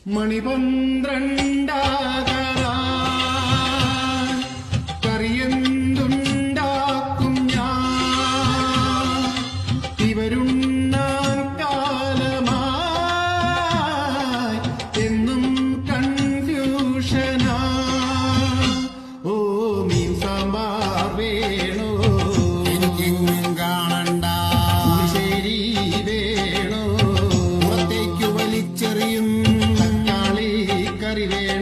മണിപന്ത്രണ്ടാകാൻ കറിയെന്തുണ്ടാക്കും ഞാൻ ഇവരുണ്ണാൻ കാലമായി എന്നും കൺഫ്യൂഷനാ. ഓ മീൻ സാമ്പാർ വേണോ എനിക്കെങ്ങും കാണണ്ട, ശരി വേണോ പുറത്തേക്കു വലിച്ചെറിയും തക്കാളി കറി വേണോ